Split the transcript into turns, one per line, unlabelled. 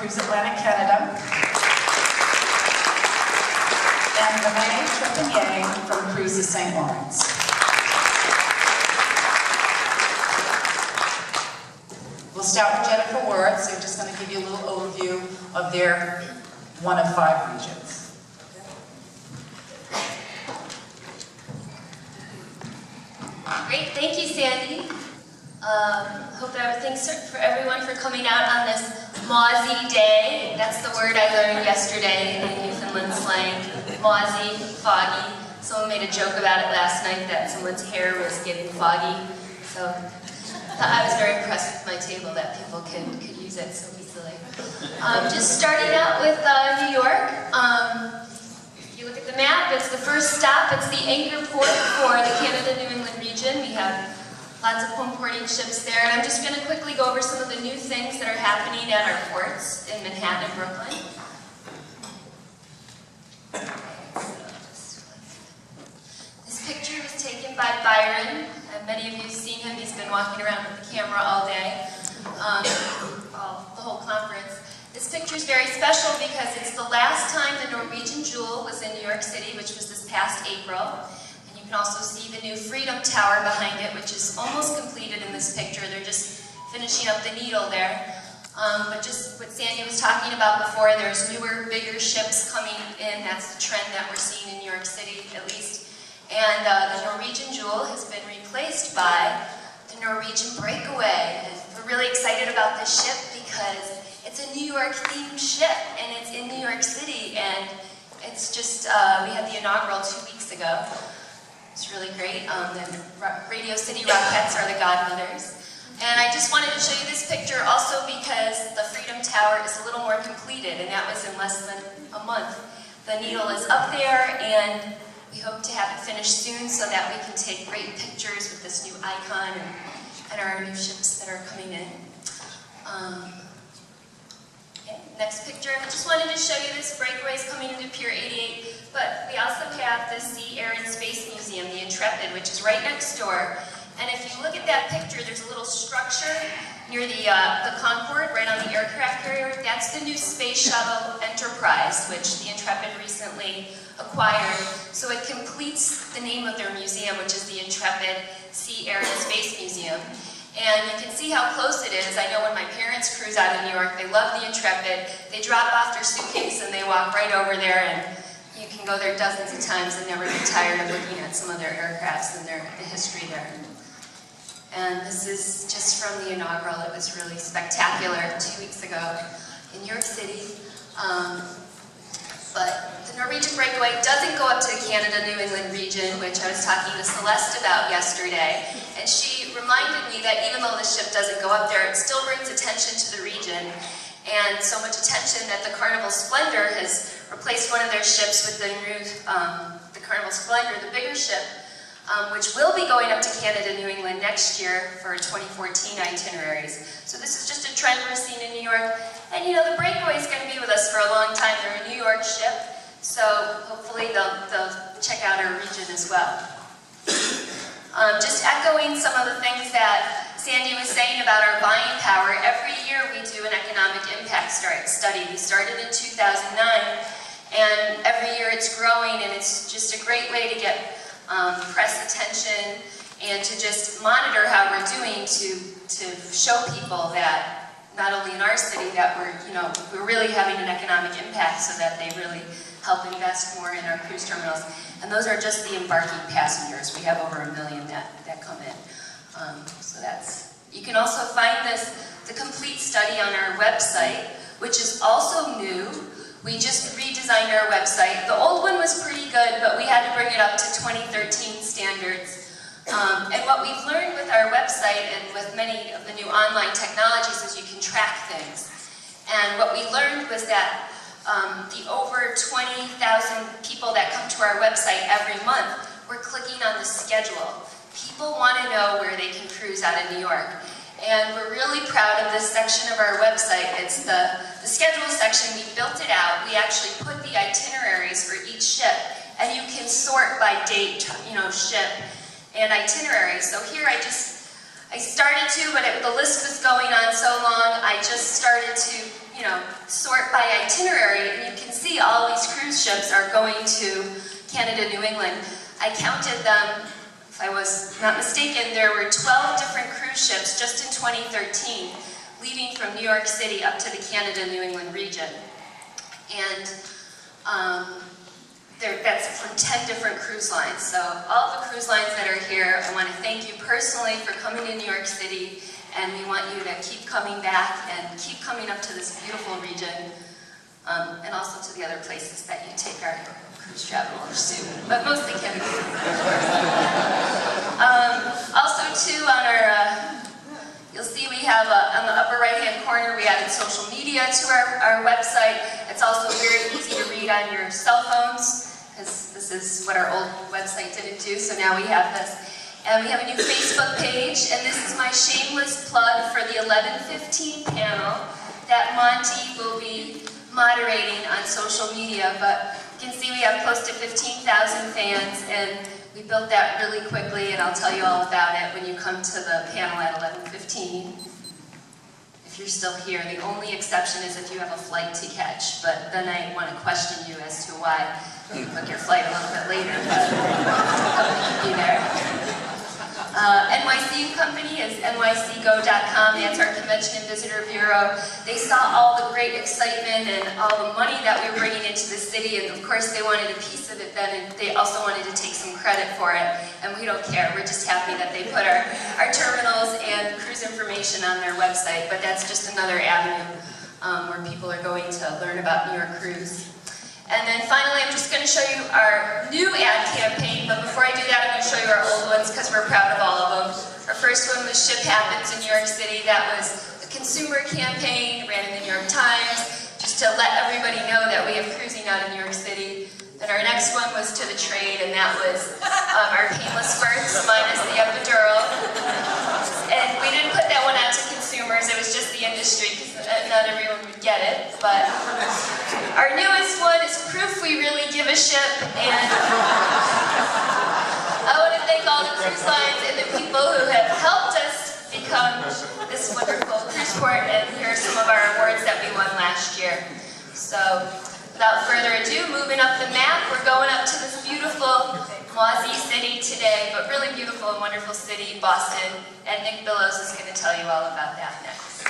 Cruise Atlantic Canada, and Renee Trepanier from Cruises St. Lawrence. We'll start with Jennifer Wertz. They're just going to give you a little overview of their one of 5 regions.
Great, thank you, Sandy. Hope that thanks for everyone for coming out on this mozzie day. That's the word I learned yesterday in Newfoundland slang. Mozzie, foggy. Someone made a joke about it last night that someone's hair was getting foggy. So I was very impressed with my table that people could use it so easily. Just starting out with New York. If you look at the map, it's the first stop. It's the anchor port for the Canada-New England region. We have lots of home porting ships there. And I'm just going to quickly go over some of the new things that are happening at our ports in Manhattan and Brooklyn. This picture was taken by Byron. Many of you have seen him. He's been walking around with the camera all day, the whole conference. This picture is very special because it's the last time the Norwegian Jewel was in New York City, which was this past April. And you can also see the new Freedom Tower behind it, which is almost completed in this picture. They're just finishing up the needle there. But just what Sandy was talking about before, there's newer, bigger ships coming in. That's the trend that we're seeing in New York City, at least. And the Norwegian Jewel has been replaced by the Norwegian Breakaway. And we're really excited about this ship because it's a New York themed ship and it's in New York City, and it's just, we had the inaugural 2 weeks ago. It's really great. The Radio City Rockettes are the godmothers. And I just wanted to show you this picture also because the Freedom Tower is a little more completed, and that was in less than a month. The needle is up there, and we hope to have it finished soon so that we can take great pictures with this new icon and our new ships that are coming in. Next picture, I just wanted to show you this breakaway is coming into Pier 88, but we also have the Sea, Air, and Space Museum, the Intrepid, which is right next door. And if you look at that picture, there's a little structure near the Concorde, right on the aircraft carrier. That's the new Space Shuttle Enterprise, which the Intrepid recently acquired. So it completes the name of their museum, which is the Intrepid Sea, Air, and Space Museum. And you can see how close it is. I know when my parents cruise out of New York, they love the Intrepid. They drop off their suitcase and they walk right over there, and you can go there dozens of times and never get tired of looking at some of their aircrafts and the history there. And this is just from the inaugural. It was really spectacular 2 weeks ago in New York City. But the Norwegian Breakaway doesn't go up to the Canada-New England region, which I was talking to Celeste about yesterday. And she reminded me that even though the ship doesn't go up there, it still brings attention to the region. And so much attention that the Carnival Splendor has replaced one of their ships with the new, the Carnival Splendor, the bigger ship, which will be going up to Canada, New England next year for 2014 itineraries. So this is just a trend we're seeing in New York. And you know, the Breakaway is going to be with us for a long time. They're a New York ship, so hopefully they'll check out our region as well. Just echoing some of the things that Sandy was saying about our buying power, every year we do an economic impact study. We started in 2009, and every year it's growing, and it's just a great way to get press attention and to just monitor how we're doing to show people that not only in our city that we're really having an economic impact, so that they really help invest more in our cruise terminals. And those are just the embarking passengers. We have over 1 million that come in. So you can also find the complete study on our website, which is also new. We just redesigned our website. The old one was pretty good, but we had to bring it up to 2013 standards. And what we've learned with our website and with many of the new online technologies is you can track things. And what we learned was that the over 20,000 people that come to our website every month, we're clicking on the schedule. People want to know where they can cruise out of New York. And we're really proud of this section of our website. It's the schedule section. We built it out. We actually put the itineraries for each ship, and you can sort by date, ship and itinerary. So here I started to, but the list was going on so long, I just started to sort by itinerary, and you can see all these cruise ships are going to Canada, New England. I counted them, if I was not mistaken, there were 12 different cruise ships just in 2013, leaving from New York City up to the Canada, New England region. And that's from 10 different cruise lines. So all the cruise lines that are here, I want to thank you personally for coming to New York City, and we want you to keep coming back and keep coming up to this beautiful region, and also to the other places that you take our cruise travelers to, but mostly Canada. Also too, on our, you'll see we have on the upper right hand corner, we added social media to our website. It's also very easy to read on your cell phones, because this is what our old website didn't do, so now we have this. And we have a new Facebook page, and this is my shameless plug for the 11:15 panel that Monty will be moderating on social media. But you can see we have close to 15,000 fans, and we built that really quickly, and I'll tell you all about it when you come to the panel at 11:15. If you're still here, the only exception is if you have a flight to catch, but then I want to question you as to why you book your flight a little bit later, but I'll be there. NYC Company is nycgo.com. That's our Convention and Visitor Bureau. They saw all the great excitement and all the money that we were bringing into the city, and of course they wanted a piece of it then, and they also wanted to take some credit for it, and we don't care. We're just happy that they put our terminals and cruise information on their website, but that's just another avenue where people are going to learn about New York Cruise. And then finally, I'm just going to show you our new ad campaign, but before I do that, I'm going to show you our old ones because we're proud of all of them. Our first one was Ship Happens in New York City. That was a consumer campaign, ran in the New York Times, just to let everybody know that we have cruising out in New York City. Then our next one was To the Trade, and that was our painless Wertz minus the epidural. And we didn't put that one out to consumers, it was just the industry, because not everyone would get it. But our newest one is Proof We Really Give a Ship, and I want to thank all the cruise lines and the people who have helped us become this wonderful cruise port, and here are some of our awards that we won last year. So, without further ado, moving up the map, we're going up to this beautiful Mozzie city today, but really beautiful and wonderful city, Boston, and Nick Billows is going to tell you all about that next.